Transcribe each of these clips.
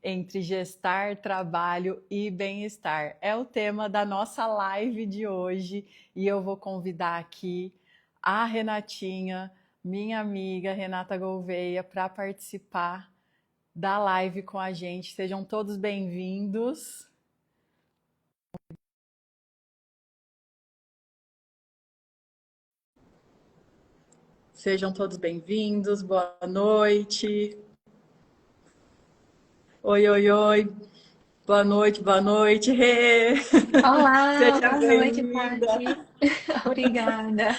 entre gestar, trabalho e bem-estar. É o tema da nossa live de hoje e eu vou convidar aqui a Renatinha, minha amiga Renata Gouveia, para participar da live com a gente. Sejam todos bem-vindos. Sejam todos bem-vindos, boa noite. Oi, oi, oi. Boa noite, boa noite. Rê. Olá, Seja boa noite, bem-vinda. Paty. Obrigada.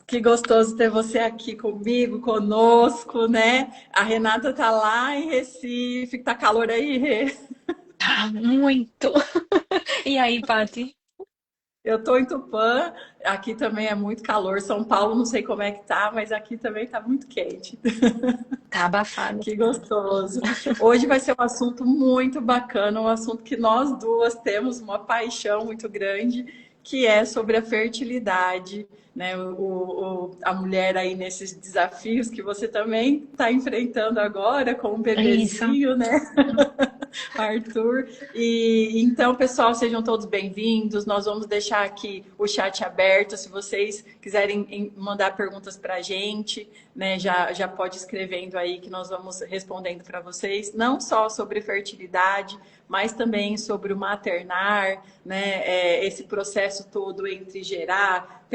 Que gostoso ter você aqui comigo, conosco, né? A Renata tá lá em Recife. Tá calor aí, Rê? Tá muito. E aí, Paty? Eu tô em Tupã, aqui também é muito calor. São Paulo, não sei como é que tá, mas aqui também tá muito quente. Tá abafado. Que gostoso. Hoje vai ser um assunto muito bacana, um assunto que nós duas temos uma paixão muito grande, que é sobre a fertilidade, né? A mulher aí nesses desafios que você também está enfrentando agora com o Isso. bebezinho, né? Arthur. E então, pessoal, sejam todos bem-vindos. Nós vamos deixar aqui o chat aberto. Se vocês quiserem mandar perguntas para a gente, né, já pode escrevendo aí que nós vamos respondendo para vocês, não só sobre fertilidade, mas também sobre o maternar, né, esse processo todo entre gerar,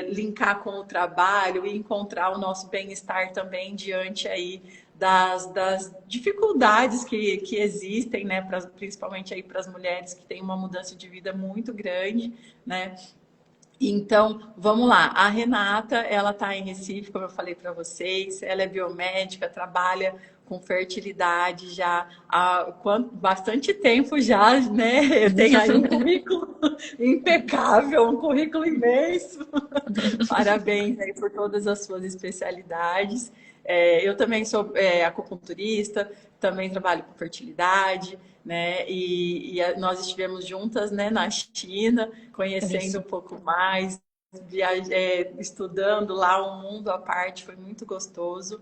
linkar com o trabalho e encontrar o nosso bem-estar também diante aí das dificuldades que existem, né, principalmente aí para as mulheres que têm uma mudança de vida muito grande, né? Então, vamos lá. A Renata, ela está em Recife, como eu falei para vocês. Ela é biomédica, trabalha com fertilidade já há bastante tempo já, né? Eu tenho aí um currículo impecável, um currículo imenso. Parabéns aí por todas as suas especialidades. Eu também sou acupunturista, também trabalho com fertilidade, né? Nós estivemos juntas, né, na China, conhecendo um Isso. pouco mais, estudando lá um mundo à parte, foi muito gostoso.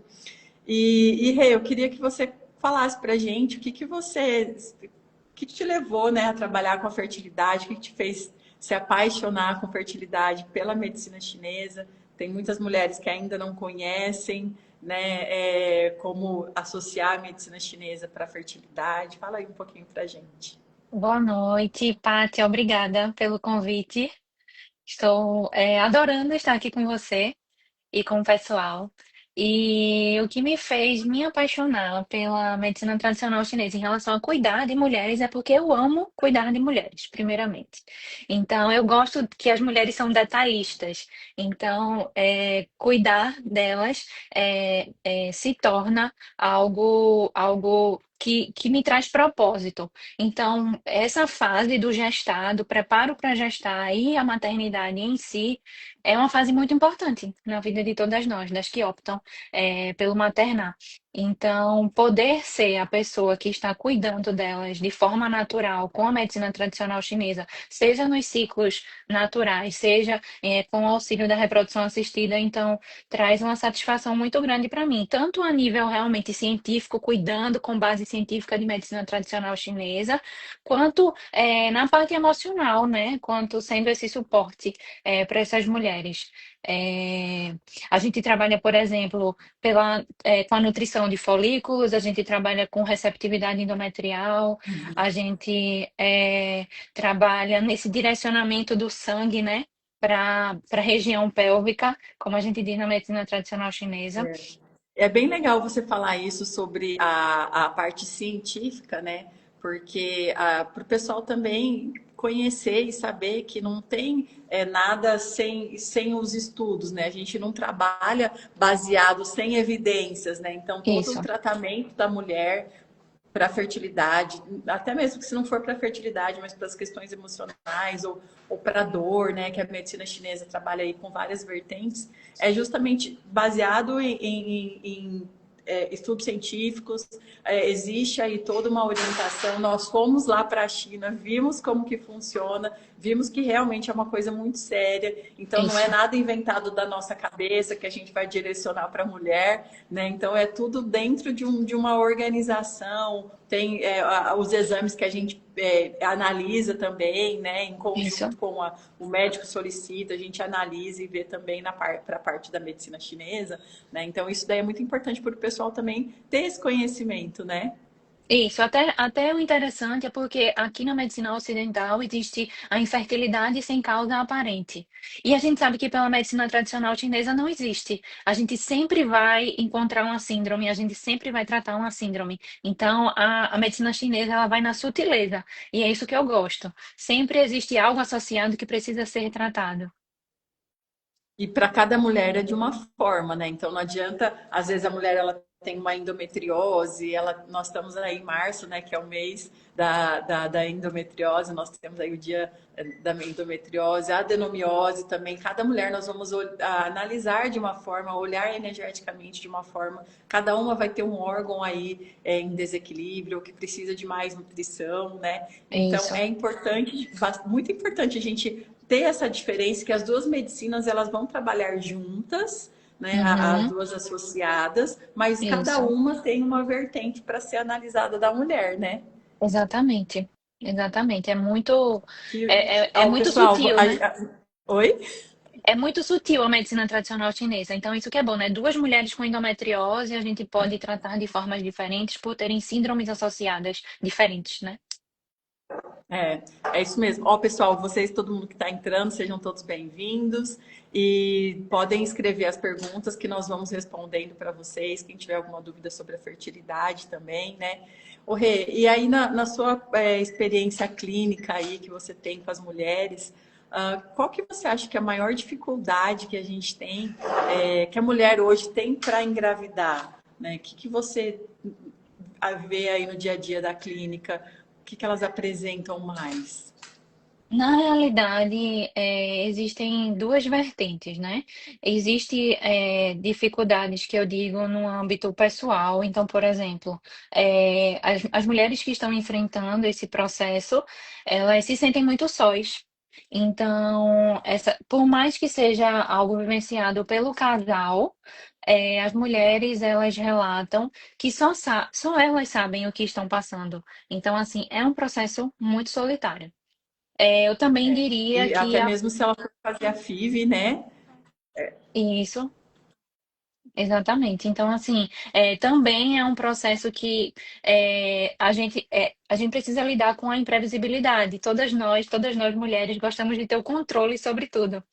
Rê, eu queria que você falasse para a gente o que te levou, né, a trabalhar com a fertilidade, o que te fez se apaixonar com fertilidade pela medicina chinesa. Tem muitas mulheres que ainda não conhecem, né, como associar a medicina chinesa para a fertilidade. Fala aí um pouquinho para a gente. Boa noite, Paty. Obrigada pelo convite. Estou, adorando estar aqui com você e com o pessoal. E o que me fez me apaixonar pela medicina tradicional chinesa em relação a cuidar de mulheres é porque eu amo cuidar de mulheres, primeiramente. Então, eu gosto que as mulheres são detalhistas. Então, cuidar delas se torna algo que me traz propósito. Então, essa fase do gestar, do preparo para gestar e a maternidade em si é uma fase muito importante na vida de todas nós, das que optam pelo maternar. Então, poder ser a pessoa que está cuidando delas de forma natural, com a medicina tradicional chinesa, seja nos ciclos naturais, seja com o auxílio da reprodução assistida, então traz uma satisfação muito grande para mim, tanto a nível realmente científico, cuidando com base científica de medicina tradicional chinesa, quanto na parte emocional, né? Quanto sendo esse suporte para essas mulheres. É, a gente trabalha, por exemplo, com a nutrição de folículos, a gente trabalha com receptividade endometrial, a gente trabalha nesse direcionamento do sangue, né? Para a região pélvica, como a gente diz na medicina tradicional chinesa. É bem legal você falar isso sobre a parte científica, né? Porque para o pessoal também conhecer e saber que não tem nada sem os estudos, né? A gente não trabalha baseado sem evidências, né? Então, todo o Isso. tratamento da mulher para a fertilidade, até mesmo que se não for para a fertilidade, mas para as questões emocionais ou para a dor, né, que a medicina chinesa trabalha aí com várias vertentes, é justamente baseado em estudos científicos, existe aí toda uma orientação. Nós fomos lá para a China, vimos como que funciona, vimos que realmente é uma coisa muito séria. Então, não é Isso, nada inventado da nossa cabeça que a gente vai direcionar para a mulher, né? Então, é tudo dentro de uma organização. Tem os exames que a gente analisa também, né? Em isso. conjunto com o médico solicita, a gente analisa e vê também para a parte da medicina chinesa, né? Então, isso daí é muito importante para o pessoal também ter esse conhecimento, né? Isso, até o interessante é porque aqui na medicina ocidental existe a infertilidade sem causa aparente. E a gente sabe que pela medicina tradicional chinesa não existe. A gente sempre vai encontrar uma síndrome, a gente sempre vai tratar uma síndrome. Então, a medicina chinesa, ela vai na sutileza. E é isso que eu gosto. Sempre existe algo associado que precisa ser tratado. E para cada mulher é de uma forma, né? Então não adianta, às vezes a mulher ela tem uma endometriose, nós estamos aí em março, né? Que é o mês da endometriose, nós temos aí o dia da endometriose, a adenomiose também. Cada mulher nós vamos analisar de uma forma, olhar energeticamente de uma forma. Cada uma vai ter um órgão aí em desequilíbrio, que precisa de mais nutrição, né? Então Isso. é importante, muito importante a gente ter essa diferença que as duas medicinas elas vão trabalhar juntas, né, as Uhum, duas associadas, mas cada isso. uma tem uma vertente para ser analisada da mulher, né? Exatamente. Exatamente. É Ó, muito pessoal, sutil, né? oi? É muito sutil a medicina tradicional chinesa, então isso que é bom, né? Duas mulheres com endometriose, a gente pode tratar de formas diferentes por terem síndromes associadas diferentes, né? É, é isso mesmo. Ó, pessoal, vocês, todo mundo que está entrando, sejam todos bem-vindos e podem escrever as perguntas que nós vamos respondendo para vocês. Quem tiver alguma dúvida sobre a fertilidade também, né? Ô, Rê, e aí na sua experiência clínica aí que você tem com as mulheres, qual que você acha que é a maior dificuldade que a gente tem, que a mulher hoje tem para engravidar, né? O que você vê aí no dia a dia da clínica? O que elas apresentam mais? Na realidade, existem duas vertentes, né? Existe dificuldades que eu digo no âmbito pessoal. Então, por exemplo, as mulheres que estão enfrentando esse processo, elas se sentem muito sós. Então, por mais que seja algo vivenciado pelo casal, as mulheres elas relatam que só elas sabem o que estão passando. Então, assim, é um processo muito solitário. Eu também diria E que até mesmo se ela for fazer a FIV, né? isso, exatamente. Então, assim, também é um processo que a gente precisa lidar com a imprevisibilidade. Todas nós mulheres gostamos de ter o controle sobre tudo.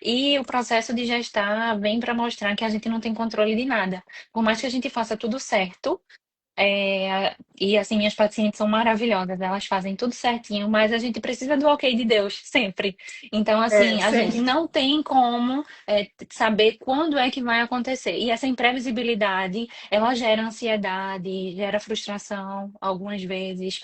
E o processo de gestar vem para mostrar que a gente não tem controle de nada. Por mais que a gente faça tudo certo, e assim, minhas pacientes são maravilhosas, elas fazem tudo certinho, mas a gente precisa do ok de Deus, sempre. Então, É, assim, a gente sempre. não tem como saber quando é que vai acontecer. E essa imprevisibilidade, ela gera ansiedade, gera frustração, algumas vezes.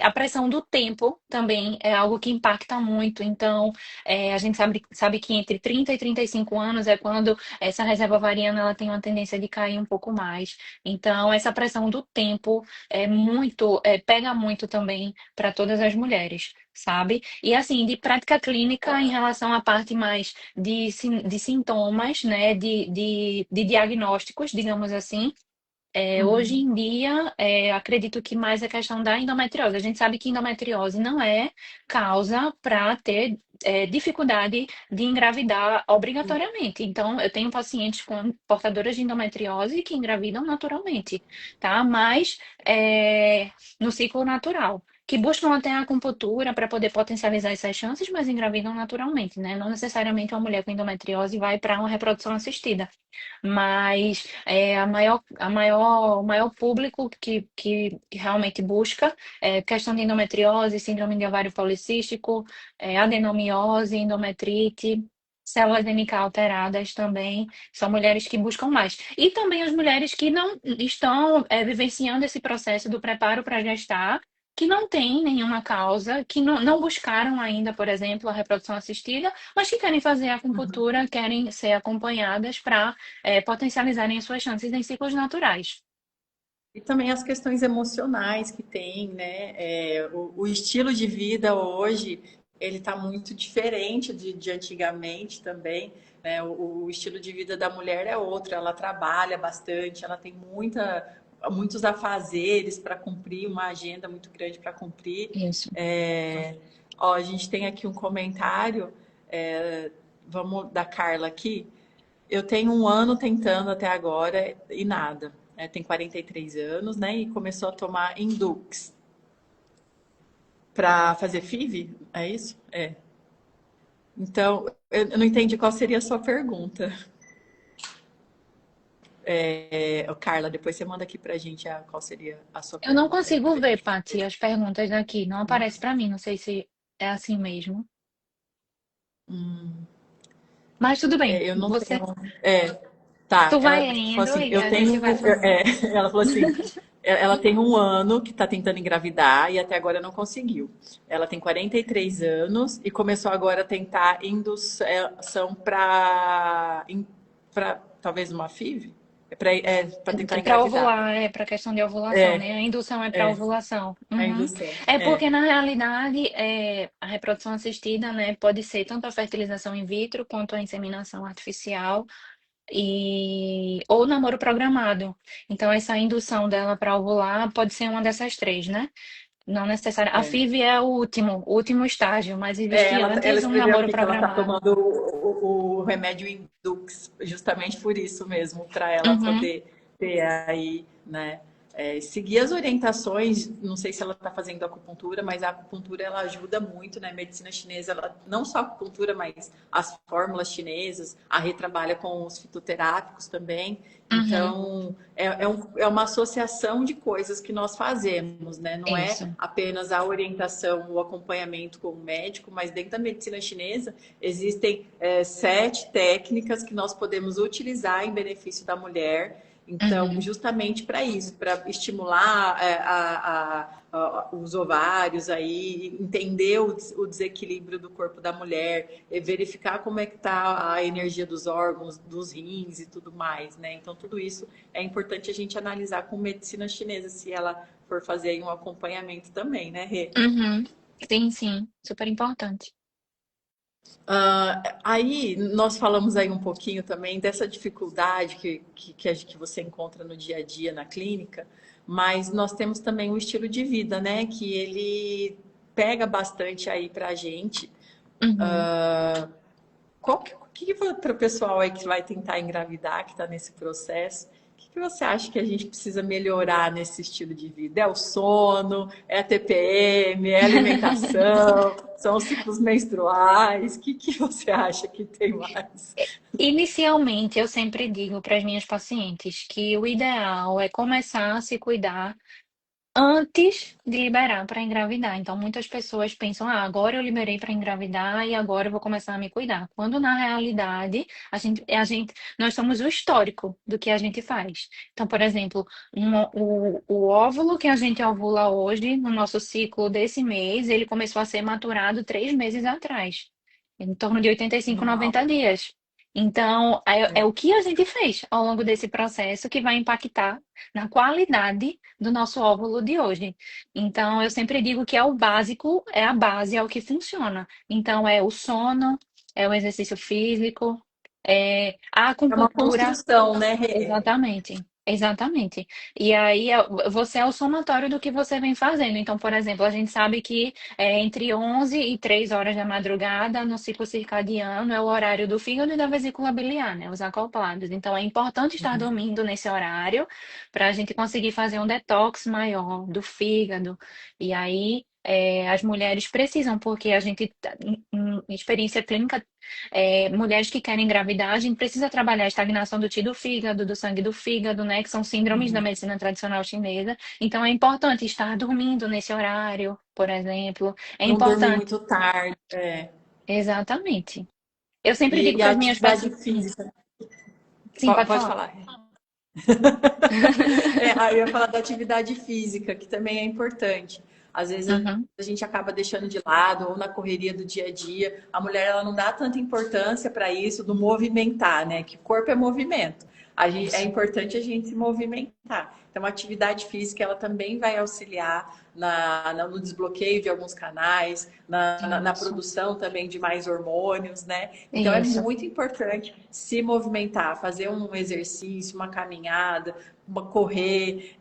A pressão do tempo também é algo que impacta muito. Então, a gente sabe que entre 30 e 35 anos é quando essa reserva ovariana ela tem uma tendência de cair um pouco mais. Então, essa pressão do tempo pega muito também para todas as mulheres, sabe? E assim, de prática clínica em relação à parte mais de sintomas, né? De diagnósticos, digamos assim. Hoje Uhum. em dia, acredito que mais a questão da endometriose. A gente sabe que endometriose não é causa para ter dificuldade de engravidar obrigatoriamente. Então, eu tenho pacientes com portadoras de endometriose que engravidam naturalmente, tá? Mas no ciclo natural. Que buscam até a acupuntura para poder potencializar essas chances, mas engravidam naturalmente, né? Não necessariamente uma mulher com endometriose vai para uma reprodução assistida. Mas o maior público que realmente busca questão de endometriose, síndrome de ovário policístico, adenomiose, endometrite, células NK alteradas também, são mulheres que buscam mais. E também as mulheres que não estão vivenciando esse processo do preparo para gestar, que não têm nenhuma causa, que não buscaram ainda, por exemplo, a reprodução assistida, mas que querem fazer a Uhum. acupuntura, querem ser acompanhadas para potencializarem as suas chances em ciclos naturais. E também as questões emocionais que tem, né? O estilo de vida hoje, ele está muito diferente de antigamente também, né? O estilo de vida da mulher é outro, ela trabalha bastante, ela tem muitos afazeres para cumprir, uma agenda muito grande para cumprir. Isso. É, ó, a gente tem aqui um comentário, vamos da Carla aqui. Eu tenho um ano tentando até agora e nada. Tem 43 anos, né? E começou a tomar Indux para fazer FIV, é isso? É. Então, eu não entendi qual seria a sua pergunta. Carla, depois você manda aqui pra gente qual seria a sua Eu não pergunta aí consigo pra ver, gente. Paty, as perguntas daqui. Não aparece para mim. Não sei se é assim mesmo. Mas tudo bem. Eu não Você, tenho. É, tá. tu vai Ela falou lendo assim: e eu a gente tenho. vai falando. Ela falou assim: ela tem um ano que está tentando engravidar e até agora não conseguiu. Ela tem 43 anos e começou agora a tentar indução para talvez uma FIV? Para tentar Para engravidar. ovular, para questão de ovulação, né? É, A indução é para é, ovulação. a Uhum. indução. É É, porque, na realidade, a reprodução assistida, né, pode ser tanto a fertilização in vitro quanto a inseminação artificial ou namoro programado. Então, essa indução dela para ovular pode ser uma dessas três, né? Não necessariamente. A é. FIV é o último estágio, mas existe Ela antes um escreveu namoro aqui que ela está programado. tomando o remédio Indux, justamente por isso mesmo, para ela Uhum, poder ter aí, né? Seguir as orientações, não sei se ela está fazendo acupuntura, mas a acupuntura ela ajuda muito, né? A medicina chinesa, ela, não só a acupuntura, mas as fórmulas chinesas, a Rê trabalha com os fitoterápicos também. uhum, Então, é uma associação de coisas que nós fazemos, né? Não é isso. apenas a orientação, o acompanhamento com o médico, mas dentro da medicina chinesa existem 7 técnicas que nós podemos utilizar em benefício da mulher. Então, Uhum. justamente para isso, para estimular os ovários aí, entender o desequilíbrio do corpo da mulher, verificar como é que está a energia dos órgãos, dos rins e tudo mais, né? Então, tudo isso é importante a gente analisar com medicina chinesa, se ela for fazer aí um acompanhamento também, né, Rê? Uhum. Sim, sim, super importante. Aí nós falamos aí um pouquinho também dessa dificuldade que você encontra no dia a dia na clínica, mas nós temos também o estilo de vida, né? Que ele pega bastante aí pra gente. Uhum. O que para o pessoal aí que vai tentar engravidar, que está nesse processo, o que você acha que a gente precisa melhorar nesse estilo de vida? É o sono, é a TPM, é a alimentação, são os ciclos menstruais? O que você acha que tem mais? Inicialmente, eu sempre digo para as minhas pacientes que o ideal é começar a se cuidar antes de liberar para engravidar. Então, muitas pessoas pensam, agora eu liberei para engravidar e agora eu vou começar a me cuidar. Quando na realidade, nós somos o histórico do que a gente faz. Então, por exemplo, o óvulo que a gente ovula hoje, no nosso ciclo desse mês, ele começou a ser maturado 3 meses atrás, em torno de 85, Uau, 90 dias. Então, é é. o que a gente fez ao longo desse processo que vai impactar na qualidade do nosso óvulo de hoje. Então, eu sempre digo que é o básico, é a base, é o que funciona. Então, é o sono, é o exercício físico, é a É uma acupuntura. construção, né, Rê? Exatamente, exatamente. E aí você é o somatório do que você vem fazendo. Então, por exemplo, a gente sabe que entre 11 e 3 horas da madrugada, no ciclo circadiano, é o horário do fígado e da vesícula biliar, né? Os acoplados. Então, é importante estar dormindo nesse horário para a gente conseguir fazer um detox maior do fígado. E aí, as mulheres precisam, porque a gente, em experiência clínica, mulheres que querem engravidar, a gente precisa trabalhar a estagnação do ti do fígado, do sangue do fígado, né? Que são síndromes da medicina tradicional chinesa. Então, é importante estar dormindo nesse horário, por exemplo. É Não dormir importante. muito tarde. Exatamente. Eu sempre digo E para a as minhas atividade pacientes. física. Sim, pode Pode falar. falar. Aí eu ia falar da atividade física, que também é importante. Às vezes Uhum. a gente acaba deixando de lado ou na correria do dia a dia. A mulher ela não dá tanta importância para isso do movimentar, né? Que o corpo é movimento. É Isso. importante a gente se movimentar. Então, a atividade física ela também vai auxiliar no desbloqueio de alguns canais, na Isso. produção também de mais hormônios, né? Então, é Isso. muito importante se movimentar, fazer um exercício, uma caminhada, correr,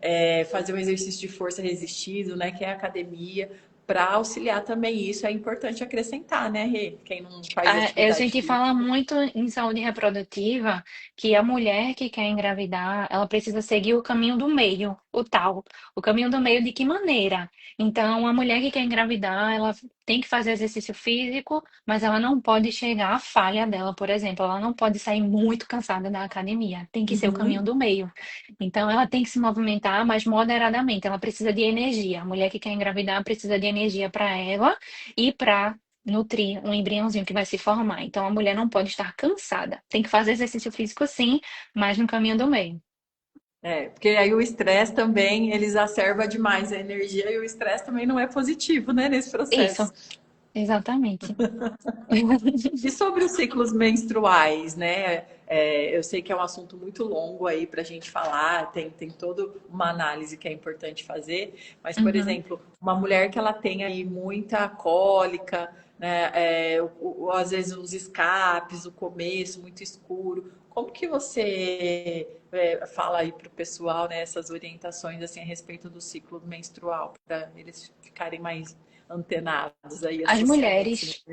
fazer um exercício de força resistido, né? Que é a academia, para auxiliar também isso. É importante acrescentar, né, Rê? Quem não faz A atividade gente fala física. muito em saúde reprodutiva que a mulher que quer engravidar, ela precisa seguir o caminho do meio, o tal. O caminho do meio de que maneira? Então, a mulher que quer engravidar, ela tem que fazer exercício físico, mas ela não pode chegar à falha dela, por exemplo. Ela não pode sair muito cansada da academia. Tem que ser o caminho Uhum. do meio. Então, ela tem que se movimentar, mas moderadamente. Ela precisa de energia. A mulher que quer engravidar precisa de energia para ela e para nutrir um embriãozinho que vai se formar. Então, a mulher não pode estar cansada. Tem que fazer exercício físico, sim, mas no caminho do meio. Porque aí o estresse também, ele exacerba demais a energia e o estresse também não é positivo, né, nesse Isso, processo. exatamente. E sobre os ciclos menstruais, né? Eu sei que é um assunto muito longo aí para a gente falar, tem toda uma análise que é importante fazer, mas, por Uhum. exemplo, uma mulher que ela tem aí muita cólica, né? Às vezes os escapes, o começo muito escuro, como que você fala aí para o pessoal, né, essas orientações assim, a respeito do ciclo menstrual, para eles ficarem mais antenados aí, As associando esse mulheres,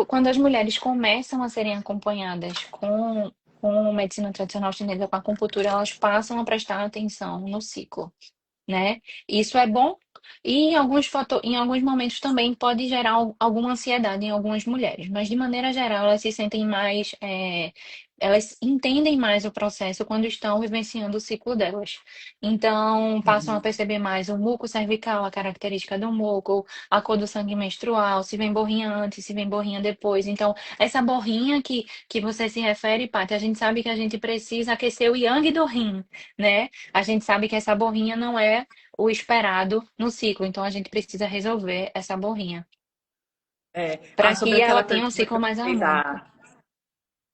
quando as mulheres começam a serem acompanhadas com medicina tradicional chinesa, com a acupuntura, elas passam a prestar atenção no ciclo, né? Isso é bom e em alguns momentos também pode gerar alguma ansiedade em algumas mulheres, mas de maneira geral elas se sentem mais, elas entendem mais o processo quando estão vivenciando o ciclo delas. Então, passam a perceber mais o muco cervical, a característica do muco, a cor do sangue menstrual, se vem borrinha antes, se vem borrinha depois. Então, essa borrinha que você se refere, Paty, a gente sabe que a gente precisa aquecer o yang do rim, né? A gente sabe que essa borrinha não é o esperado no ciclo, então a gente precisa resolver essa borrinha para Sobre que ela aquela tenha um pergunta que ciclo eu mais falei harmônico.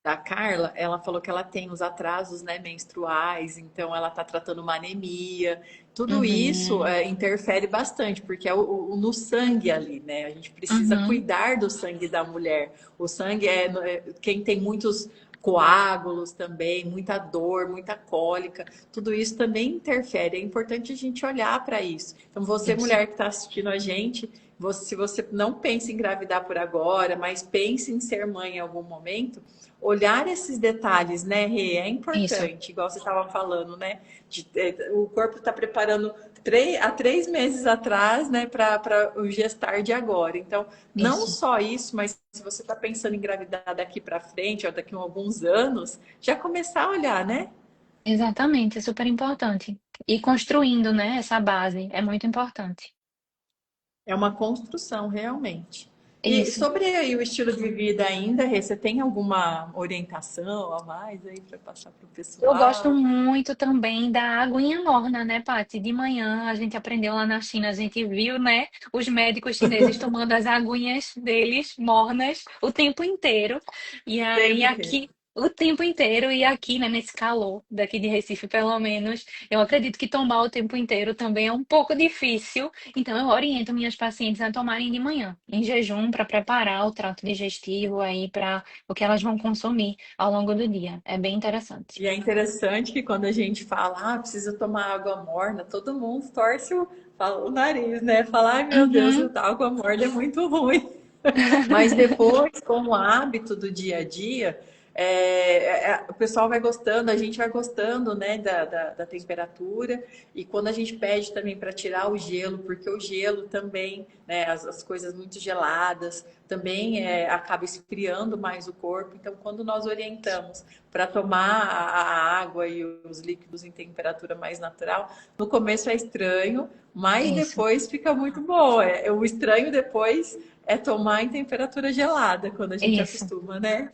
da Carla, ela falou que ela tem os atrasos, né, menstruais, então ela está tratando uma anemia. Tudo isso Uhum, interfere bastante, porque é no sangue ali, né? A gente precisa uhum, cuidar do sangue da mulher. O sangue quem tem muitos coágulos também, muita dor, muita cólica, tudo isso também interfere. É importante a gente olhar para isso. Então, você, isso, mulher que está assistindo a gente, se você não pensa em engravidar por agora, mas pense em ser mãe em algum momento, olhar esses detalhes, né, Rê, é isso, importante, igual você estava falando, né? O corpo está preparando há 3 meses atrás, né, para o gestar de agora. Então, não isso. só isso, mas se você está pensando em engravidar daqui para frente, ou daqui a alguns anos, já começar a olhar, né? Exatamente, é super importante. E construindo, né, essa base é muito importante. É uma construção, realmente. E Isso. sobre aí o estilo de vida ainda, Rê, você tem alguma orientação a mais aí para passar para o Eu gosto pessoal? muito também da aguinha morna, né, Paty? De manhã a gente aprendeu lá na China, a gente viu, né, os médicos chineses tomando as aguinhas deles mornas o tempo inteiro. E aí Tempo inteiro. aqui, o tempo inteiro, e aqui, né, nesse calor daqui de Recife, pelo menos, eu acredito que tomar o tempo inteiro também é um pouco difícil. Então eu oriento minhas pacientes a tomarem de manhã, em jejum, para preparar o trato digestivo aí para o que elas vão consumir ao longo do dia. É bem interessante. E é interessante que quando a gente fala, precisa tomar água morna, todo mundo torce o nariz, né? Fala, ai meu Deus, Uhum, a água morna é muito ruim. Mas depois, com o hábito do dia a dia, o pessoal vai gostando, a gente vai gostando, né, da temperatura. E quando a gente pede também para tirar o gelo, porque o gelo também, né, as coisas muito geladas, também acaba esfriando mais o corpo. Então, quando nós orientamos para tomar a água e os líquidos em temperatura mais natural, no começo é estranho, mas isso, depois fica muito bom. O estranho depois é tomar em temperatura gelada, quando a gente isso. acostuma, né?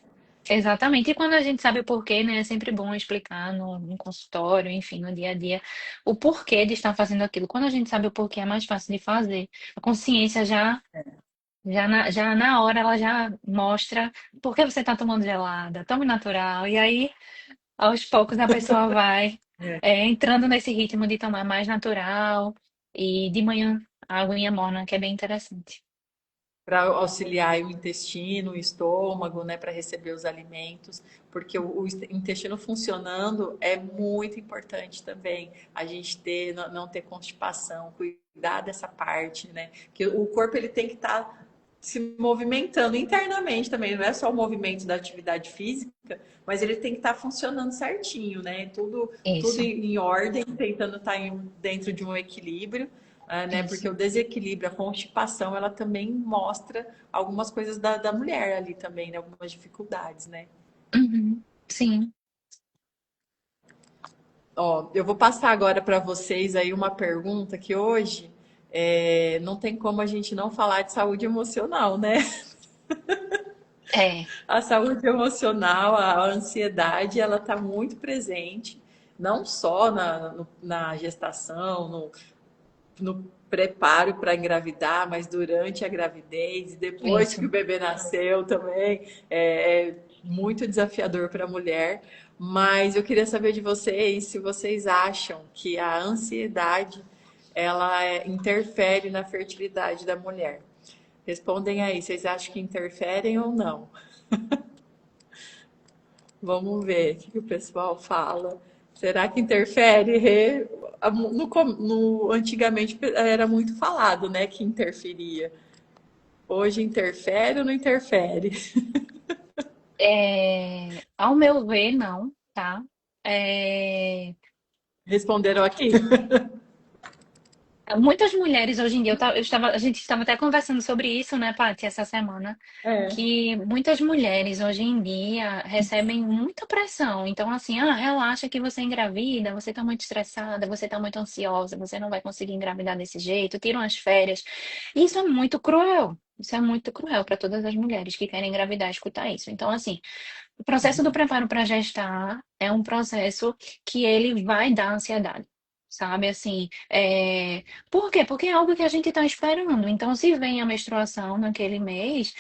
Exatamente. E quando a gente sabe o porquê, né? É sempre bom explicar no consultório, enfim, no dia a dia, o porquê de estar fazendo aquilo. Quando a gente sabe o porquê, é mais fácil de fazer. A consciência já na hora, ela já mostra por que você está tomando gelada, tome natural. E aí, aos poucos, a pessoa vai É. entrando nesse ritmo de tomar mais natural e de manhã a aguinha morna, que é bem interessante. Para auxiliar o intestino, o estômago, né, para receber os alimentos, porque o intestino funcionando é muito importante também. A gente ter, não ter constipação, cuidar dessa parte, né? Que o corpo ele tem que estar se movimentando internamente também, não é só o movimento da atividade física, mas ele tem que estar funcionando certinho, né? Tudo Isso, em ordem, tentando estar dentro de um equilíbrio, né? isso. Porque o desequilíbrio, a constipação, ela também mostra algumas coisas da mulher ali também, né? Algumas dificuldades, né? Uhum, sim. Ó, eu vou passar agora para vocês aí uma pergunta que hoje não tem como a gente não falar de saúde emocional, né? É, A saúde emocional, a ansiedade, ela está muito presente, não só na gestação, no preparo para engravidar, mas durante a gravidez, depois que isso. o bebê nasceu também, é muito desafiador para a mulher. Mas eu queria saber de vocês se vocês acham que a ansiedade ela interfere na fertilidade da mulher. Respondem aí, vocês acham que interferem ou não? Vamos ver o que o pessoal fala. Será que interfere? Antigamente era muito falado, né, que interferia. Hoje interfere ou não interfere? Ao meu ver, não, tá? É, Responderam aqui? muitas mulheres hoje em dia, a gente estava até conversando sobre isso, né, Paty, essa semana, É. que muitas mulheres hoje em dia recebem muita pressão. Então, assim, relaxa que você engravida, você está muito estressada, você está muito ansiosa, você não vai conseguir engravidar desse jeito, tira umas férias. Isso é muito cruel. Isso é muito cruel para todas as mulheres que querem engravidar escutar isso. Então, assim, o processo do preparo para gestar é um processo que ele vai dar ansiedade. Sabe assim, por quê? Porque é algo que a gente está esperando. Então, se vem a menstruação naquele mês,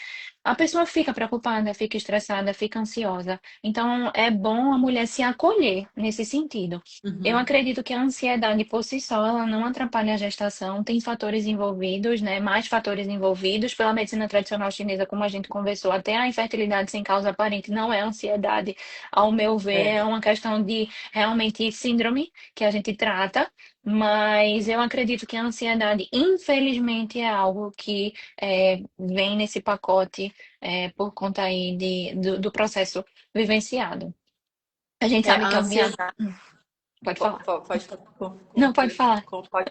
a pessoa fica preocupada, fica estressada, fica ansiosa. Então, é bom a mulher se acolher nesse sentido. Eu Uhum. acredito que a ansiedade por si só, ela não atrapalha a gestação, tem fatores envolvidos, né? Mais fatores envolvidos pela medicina tradicional chinesa, como a gente conversou, até a infertilidade sem causa aparente não é ansiedade, ao meu ver, É. é uma questão de realmente síndrome que a gente trata, mas eu acredito que a ansiedade, infelizmente, é algo que vem nesse pacote por conta aí do processo vivenciado. A gente sabe A que, obviamente. ansiedade. Pode falar. Pode falar. Não, pode falar. Pode.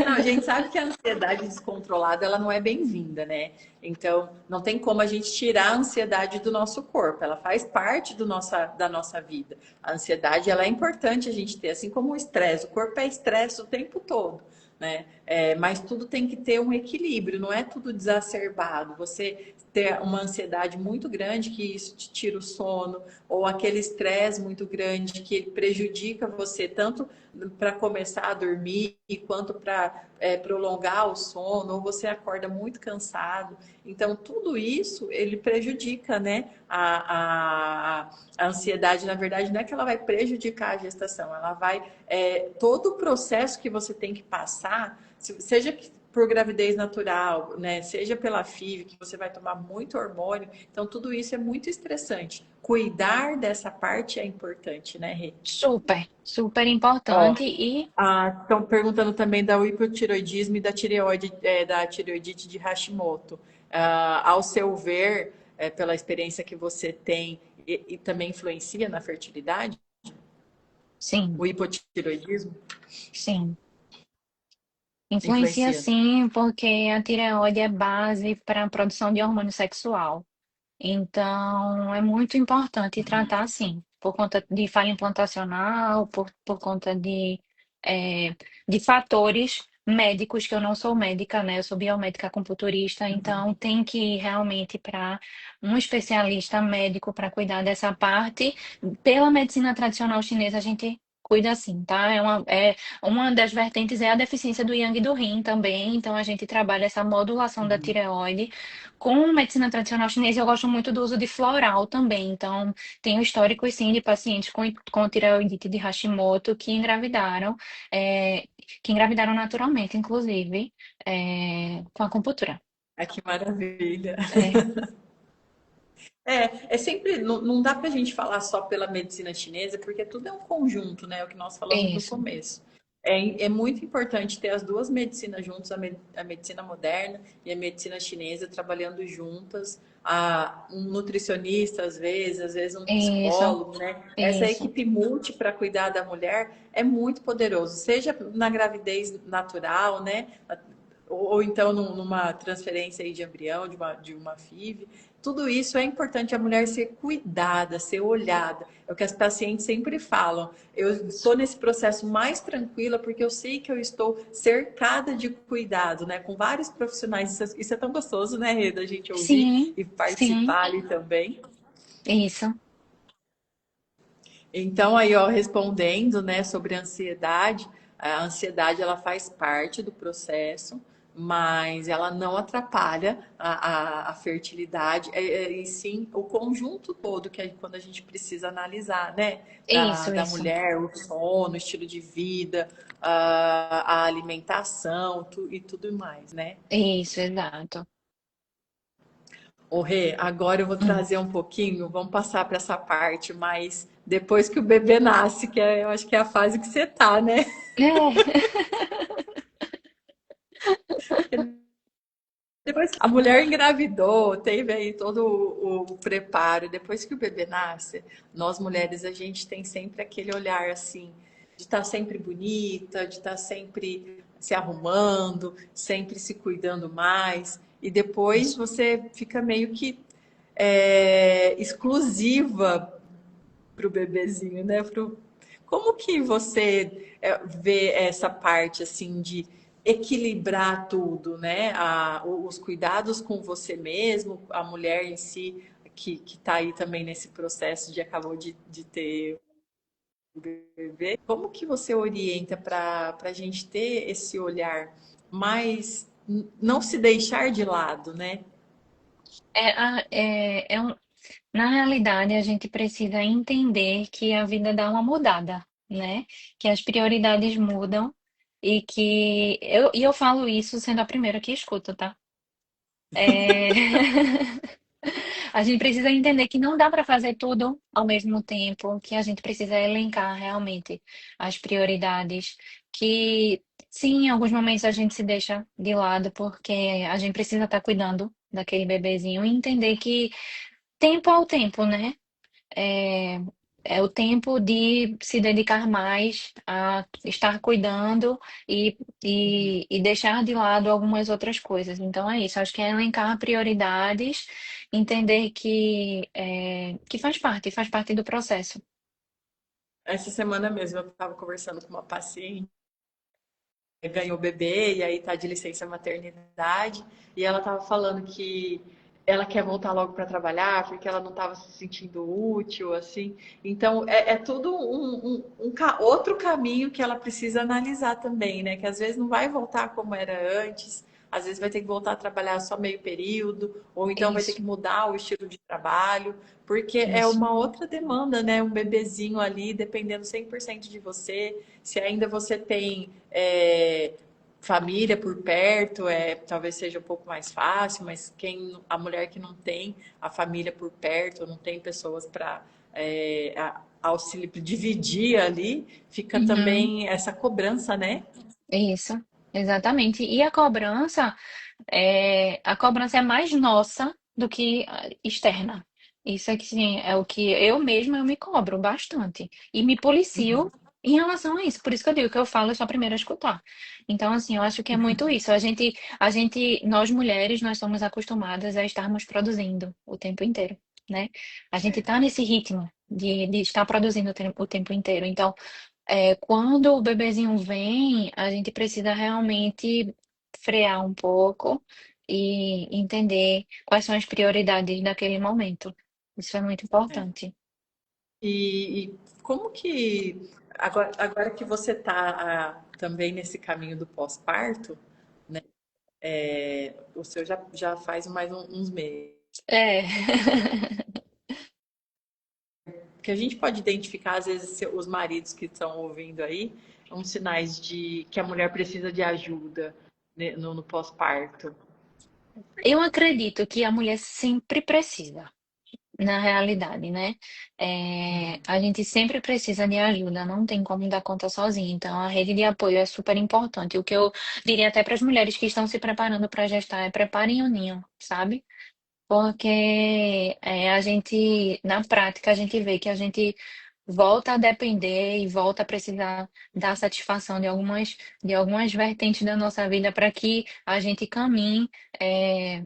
Não, a gente sabe que a ansiedade descontrolada ela não é bem-vinda, né? Então, não tem como a gente tirar a ansiedade do nosso corpo. Ela faz parte da nossa vida. A ansiedade ela é importante a gente ter, assim como o estresse. O corpo é estresse o tempo todo, né? Mas tudo tem que ter um equilíbrio. Não é tudo exacerbado. Você ter uma ansiedade muito grande que isso te tira o sono, ou aquele estresse muito grande que prejudica você tanto para começar a dormir, quanto para prolongar o sono, ou você acorda muito cansado. Então, tudo isso ele prejudica, né? A ansiedade, na verdade, não é que ela vai prejudicar a gestação, ela vai. Todo o processo que você tem que passar, seja por gravidez natural, né? Seja pela FIV, que você vai tomar muito hormônio. Então, tudo isso é muito estressante. Cuidar dessa parte é importante, né, Rê? Super, super Ó, importante e estão perguntando também da hipotiroidismo e da tireoidite de Hashimoto. Ao seu ver, pela experiência que você tem, e também influencia na fertilidade, sim, o hipotireoidismo sim. Influencia influencia. sim, porque a tireoide é base para a produção de hormônio sexual. Então, é muito importante tratar sim, por conta de falha implantacional, por conta de fatores médicos, que eu não sou médica, né? Eu sou biomédica acupunturista, Uhum. então tem que ir realmente para um especialista médico para cuidar dessa parte. Pela medicina tradicional chinesa, a gente cuida assim, tá? Uma das vertentes é a deficiência do yang e do yin também, então a gente trabalha essa modulação da Uhum. tireoide. Com medicina tradicional chinesa, eu gosto muito do uso de floral também, então tenho históricos sim de pacientes com tireoidite de Hashimoto é, que engravidaram naturalmente, inclusive, com acupuntura. Ah, que maravilha. É, É sempre, não dá para a gente falar só pela medicina chinesa, porque tudo é um conjunto, né? É o que nós falamos no isso, começo. É muito importante ter as duas medicinas juntas, a medicina moderna e a medicina chinesa trabalhando juntas. Um nutricionista, às vezes um isso, psicólogo, né? Essa isso. equipe multi para cuidar da mulher é muito poderoso, seja na gravidez natural, né? Ou então numa transferência aí de embrião, de uma FIV. Tudo isso é importante a mulher ser cuidada, ser olhada. É o que as pacientes sempre falam. Eu estou nesse processo mais tranquila porque eu sei que eu estou cercada de cuidado, né? Com vários profissionais. Isso é tão gostoso, né, Reda? A gente ouvir Sim, e sim, participar ali também. isso. Então, aí, ó, respondendo, né, sobre a ansiedade ela faz parte do processo, mas ela não atrapalha a fertilidade, e sim o conjunto todo, que é quando a gente precisa analisar, né, da, Isso, da isso. mulher, o sono, o estilo de vida, a alimentação e tudo mais, né? Isso, exato. Ô, Rê, agora eu vou Hum. trazer um pouquinho, vamos passar para essa parte, mas depois que o bebê nasce, eu acho que é a fase que você tá, né? É. Depois que a mulher engravidou, teve aí todo o preparo, depois que o bebê nasce, nós mulheres, a gente tem sempre aquele olhar assim, de estar sempre bonita, de estar sempre se arrumando, sempre se cuidando mais, e depois Isso. você fica meio que exclusiva para o bebezinho, né? Como que você vê essa parte assim de equilibrar tudo, né? Os cuidados com você mesmo, a mulher em si, que está aí também nesse processo de acabou de ter o bebê. Como que você orienta para a gente ter esse olhar mais não se deixar de lado, né? Na realidade, a gente precisa entender que a vida dá uma mudada, né? Que as prioridades mudam e e eu falo isso sendo a primeira que escuto, tá? É, a gente precisa entender que não dá para fazer tudo ao mesmo tempo, que a gente precisa elencar realmente as prioridades, que sim, em alguns momentos a gente se deixa de lado porque a gente precisa estar cuidando daquele bebezinho e entender que tempo ao tempo, né? É, é o tempo de se dedicar mais a estar cuidando e deixar de lado algumas outras coisas. Então é isso, acho que é elencar prioridades, entender que faz parte do processo. Essa semana mesmo eu estava conversando com uma paciente ganhou o bebê e aí tá de licença maternidade e ela tava falando que ela quer voltar logo para trabalhar porque ela não estava se sentindo útil assim. Então é tudo outro caminho que ela precisa analisar também, né? Que às vezes não vai voltar como era antes, às vezes vai ter que voltar a trabalhar só meio período, ou então vai ter Isso, que mudar o estilo de trabalho, porque é isso, uma outra demanda, né? Um bebezinho ali dependendo 100% de você. Se ainda você tem família por perto, talvez seja um pouco mais fácil, mas a mulher que não tem a família por perto, não tem pessoas para auxílio, dividir ali, fica uhum, também essa cobrança, né? isso, exatamente. E a cobrança é mais nossa do que externa. Isso é que sim, é o que eu me cobro bastante e me policio em relação a isso. Por isso que eu digo que eu falo, eu sou a primeira a escutar. Então, assim, eu acho que é muito isso. Nós mulheres, nós somos acostumadas a estarmos produzindo o tempo inteiro, né? A gente tá nesse ritmo de estar produzindo o tempo inteiro. Então, Quando o bebezinho vem, a gente precisa realmente frear um pouco e entender quais são as prioridades daquele momento. Isso é muito É. importante. E como que, agora que você está também nesse caminho do pós-parto, o seu já faz mais uns meses, É. que a gente pode identificar, às vezes, os maridos que estão ouvindo aí, uns sinais de que a mulher precisa de ajuda, né, no pós-parto. Eu acredito que a mulher sempre precisa. Na realidade, né? A gente sempre precisa de ajuda, não tem como dar conta sozinha. Então, a rede de apoio é super importante. O que eu diria até para as mulheres que estão se preparando para gestar é preparem o ninho, sabe? Porque a gente, na prática, a gente vê que a gente volta a depender e volta a precisar dar satisfação de algumas vertentes da nossa vida para que a gente caminhe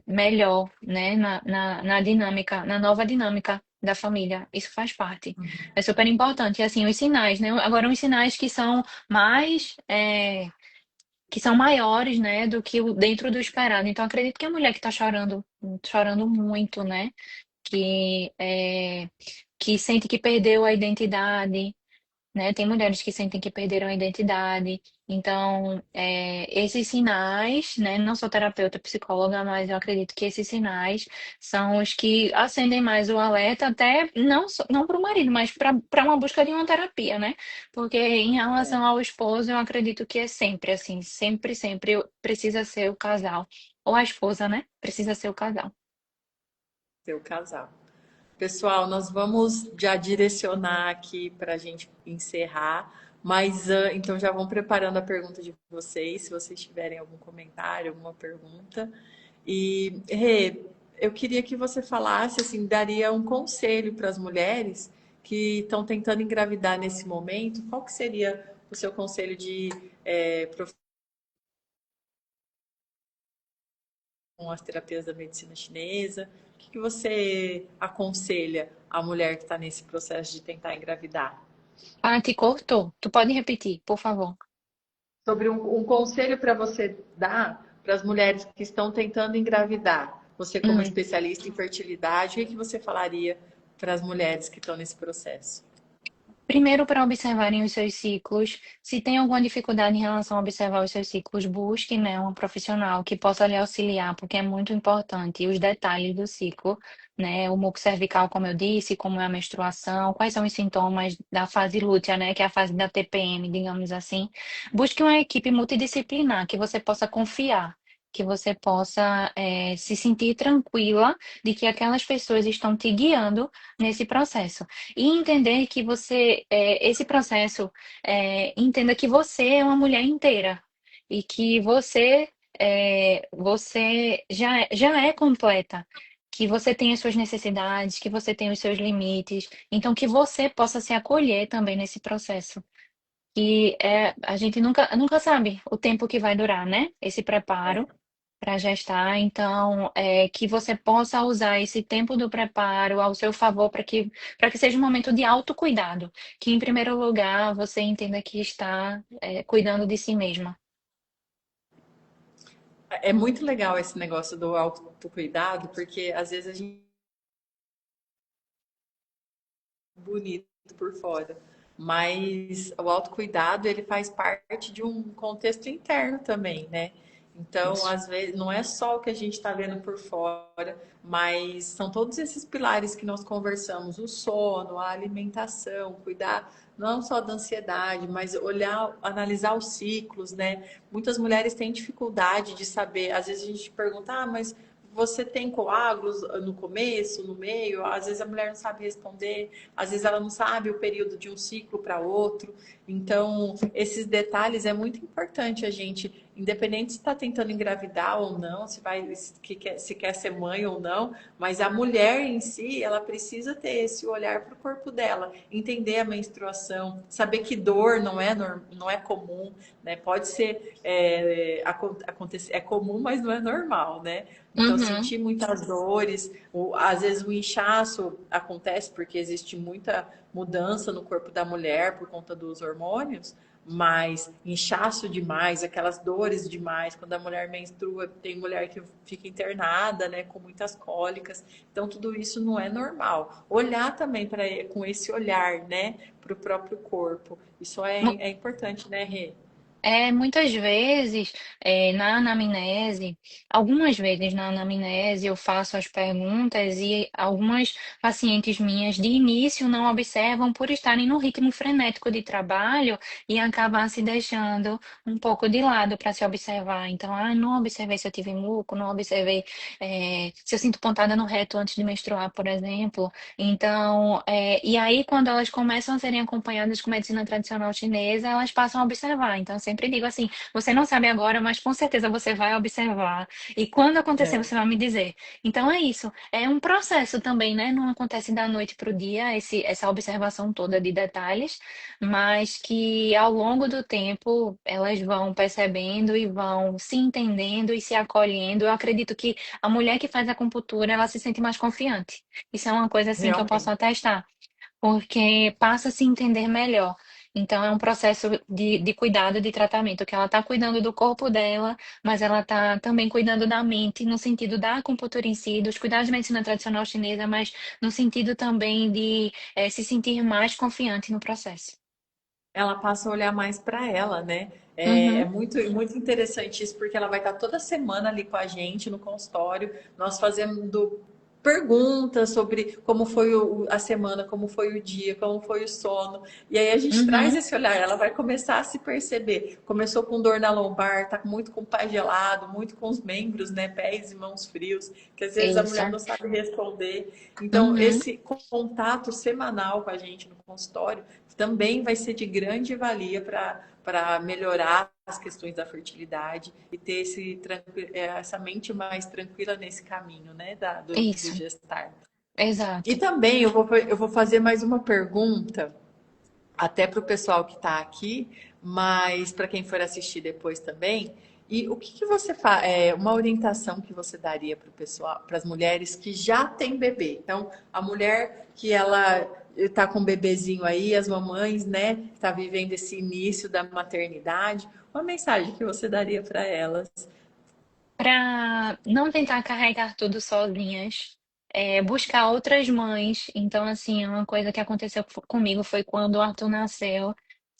melhor, né, na dinâmica, na nova dinâmica da família. Isso faz parte. É super importante. E assim, os sinais, né? Agora, os sinais que são mais. Que são maiores, né, do que o dentro do esperado. Então, acredito que a mulher que está chorando, chorando muito, né, que que sente que perdeu a identidade, né? Tem mulheres que sentem que perderam a identidade. Então, esses sinais, né? Não sou terapeuta, psicóloga, mas eu acredito que esses sinais são os que acendem mais o alerta, até não para o marido, mas para uma busca de uma terapia, né? Porque em É, relação ao esposo, eu acredito que é sempre assim, sempre precisa ser o casal. Ou a esposa, né? Precisa ser o casal. seu casal. Pessoal, nós vamos já direcionar aqui para a gente encerrar, mas então já vão preparando a pergunta de vocês, se vocês tiverem algum comentário, alguma pergunta. E, Rê, eu queria que você falasse, assim, daria um conselho para as mulheres que estão tentando engravidar nesse momento. Qual que seria o seu conselho de com as terapias da medicina chinesa? O que que você aconselha a mulher que está nesse processo de tentar engravidar? Ah, te cortou. Tu pode repetir, por favor. Sobre um conselho para você dar para as mulheres que estão tentando engravidar. Você, como Hum. especialista em fertilidade, o que que você falaria para as mulheres que estão nesse processo? Primeiro, para observarem os seus ciclos. Se tem alguma dificuldade em relação a observar os seus ciclos, busque, né, um profissional que possa lhe auxiliar, porque é muito importante os detalhes do ciclo, né? O muco cervical, como eu disse, como é a menstruação, quais são os sintomas da fase lútea, né, que é a fase da TPM, digamos assim. Busque uma equipe multidisciplinar que você possa confiar. Que você possa se sentir tranquila de que aquelas pessoas estão te guiando nesse processo. E entender que esse processo, entenda que você é uma mulher inteira e que você já é completa, que você tem as suas necessidades, que você tem os seus limites, então que você possa se acolher também nesse processo. E a gente nunca sabe o tempo que vai durar, né? Esse preparo para gestar, então que você possa usar esse tempo do preparo ao seu favor para que seja um momento de autocuidado, que em primeiro lugar você entenda que está cuidando de si mesma. É muito legal esse negócio do autocuidado, porque às vezes a gente é bonito por fora, mas o autocuidado ele faz parte de um contexto interno também, né? Então, Isso. às vezes, não é só o que a gente está vendo por fora, mas são todos esses pilares que nós conversamos: o sono, a alimentação, cuidar não só da ansiedade, mas olhar, analisar os ciclos, né? Muitas mulheres têm dificuldade de saber, às vezes a gente pergunta, mas você tem coágulos no começo, no meio? Às vezes a mulher não sabe responder, às vezes ela não sabe o período de um ciclo para outro. Então, esses detalhes é muito importante a gente, independente se está tentando engravidar ou não, se quer ser mãe ou não, mas a mulher em si, ela precisa ter esse olhar para o corpo dela, entender a menstruação, saber que dor não é comum, né? Pode ser acontecer, é comum, mas não é normal, né? Então, Uhum. sentir muitas dores, às vezes o inchaço acontece porque existe muita mudança no corpo da mulher por conta dos hormônios, mas inchaço demais, aquelas dores demais, quando a mulher menstrua, tem mulher que fica internada, né, com muitas cólicas. Então, tudo isso não é normal. Olhar também para com esse olhar, né, para o próprio corpo. Isso é importante, né, Rê? Muitas vezes, na anamnese, algumas vezes na anamnese eu faço as perguntas e algumas pacientes minhas de início não observam por estarem no ritmo frenético de trabalho e acabar se deixando um pouco de lado para se observar. Então, não observei se eu tive muco, não observei, se eu sinto pontada no reto antes de menstruar, por exemplo. Então, e aí quando elas começam a serem acompanhadas com medicina tradicional chinesa, elas passam a observar. Então, eu sempre digo assim: você não sabe agora, mas com certeza você vai observar. E quando acontecer, É, você vai me dizer. Então, é isso. É um processo também, né? Não acontece da noite para o dia, essa observação toda de detalhes, mas que ao longo do tempo elas vão percebendo e vão se entendendo e se acolhendo. Eu acredito que a mulher que faz acupuntura, ela se sente mais confiante. Isso é uma coisa assim que eu posso realmente. atestar, porque passa a se entender melhor. Então, é um processo de cuidado, de tratamento, que ela está cuidando do corpo dela, mas ela está também cuidando da mente, no sentido da acupuntura em si, dos cuidados de medicina tradicional chinesa, mas no sentido também de se sentir mais confiante no processo. Ela passa a olhar mais para ela, né? É Uhum, muito interessante isso, porque ela vai estar toda semana ali com a gente no consultório, nós fazendo perguntas sobre como foi a semana, como foi o dia, como foi o sono. E aí a gente traz uhum, esse olhar, ela vai começar a se perceber. Começou com dor na lombar, tá muito com o pé gelado, muito com os membros, né, pés e mãos frios, que às vezes a mulher isso. não sabe responder. Então, Uhum, esse contato semanal com a gente no consultório também vai ser de grande valia para melhorar as questões da fertilidade e ter essa mente mais tranquila nesse caminho, né, do isso, gestar. E exato. também eu vou fazer mais uma pergunta, até para o pessoal que está aqui, mas para quem for assistir depois também. E o que, que você faz? Uma orientação que você daria para o pessoal, para as mulheres que já têm bebê. Então, a mulher que ela está com um bebezinho aí, as mamães, né, que está vivendo esse início da maternidade, uma mensagem que você daria para elas? Para não tentar carregar tudo sozinhas, buscar outras mães. Então, assim, uma coisa que aconteceu comigo foi quando o Arthur nasceu.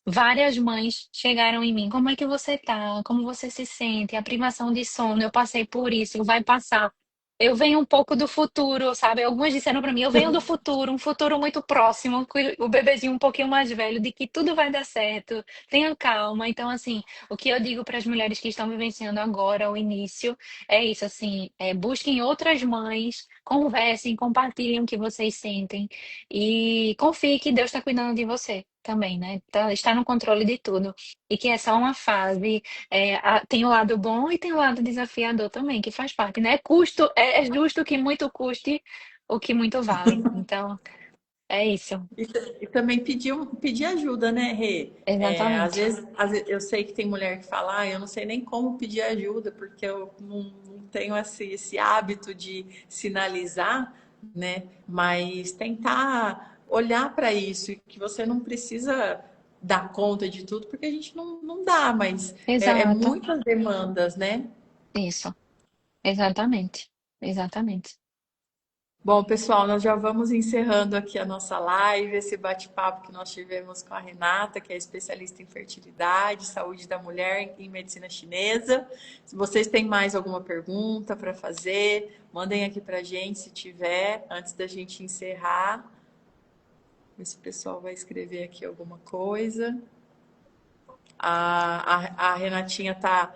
Várias mães chegaram em mim. Como é que você tá? Como você se sente? A privação de sono, eu passei por isso, vai passar. Eu venho um pouco do futuro, sabe? Algumas disseram para mim, eu venho do futuro, um futuro muito próximo, com o bebezinho um pouquinho mais velho, de que tudo vai dar certo, tenha calma. Então, assim, o que eu digo para as mulheres que estão vivenciando agora o início é isso, assim, busquem outras mães, conversem, compartilhem o que vocês sentem e confie que Deus está cuidando de você também, né? Está no controle de tudo. E que é só uma fase. Tem o lado bom e tem o lado desafiador também, que faz parte, né? É justo que muito custe o que muito vale. Então, é isso. E também pedir ajuda, né, Rê? Exatamente. Às vezes eu sei que tem mulher que fala, eu não sei nem como pedir ajuda, porque eu não tenho esse hábito de sinalizar, né? Mas tentar olhar para isso, e que você não precisa dar conta de tudo, porque a gente não dá, mas é Exato. muitas demandas, né? Isso. Exatamente. Exatamente. Bom, pessoal, nós já vamos encerrando aqui a nossa live, esse bate-papo que nós tivemos com a Renata, que é especialista em fertilidade, saúde da mulher em medicina chinesa. Se vocês têm mais alguma pergunta para fazer, mandem aqui para a gente, se tiver, antes da gente encerrar. Ver se o pessoal vai escrever aqui alguma coisa. A Renatinha tá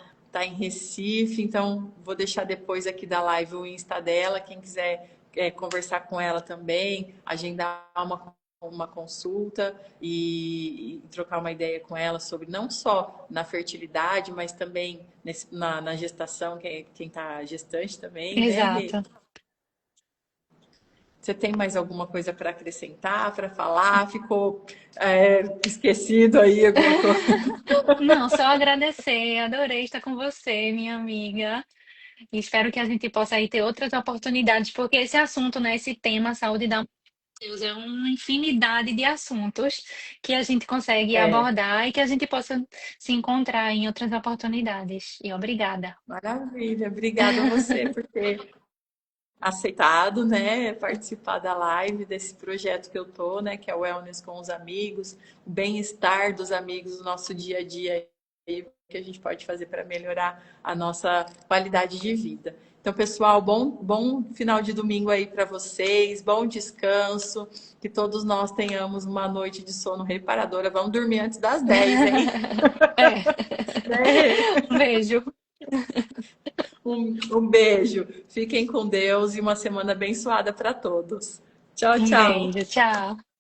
em Recife, então vou deixar depois aqui da live o Insta dela. Quem quiser conversar com ela também, agendar uma consulta e trocar uma ideia com ela sobre não só na fertilidade, mas também na gestação, quem está gestante também, né, Rê? Exato. Você tem mais alguma coisa para acrescentar, para falar? Ficou esquecido aí alguma coisa? Não, só agradecer. Adorei estar com você, minha amiga. E espero que a gente possa aí ter outras oportunidades, porque esse assunto, né, esse tema, saúde da Deus, é uma infinidade de assuntos que a gente consegue É, abordar e que a gente possa se encontrar em outras oportunidades. E obrigada. maravilha. Obrigada a você por ter aceitado, né, participar da live desse projeto que eu tô, né, que é o Wellness com os amigos, o bem-estar dos amigos no nosso dia a dia aí, que a gente pode fazer para melhorar a nossa qualidade de vida. Então, pessoal, bom final de domingo aí para vocês, bom descanso, que todos nós tenhamos uma noite de sono reparadora. Vamos dormir antes das 10, hein? É, Né? beijo. Um beijo. Fiquem com Deus e uma semana abençoada para todos. Tchau, Um tchau. beijo. Tchau.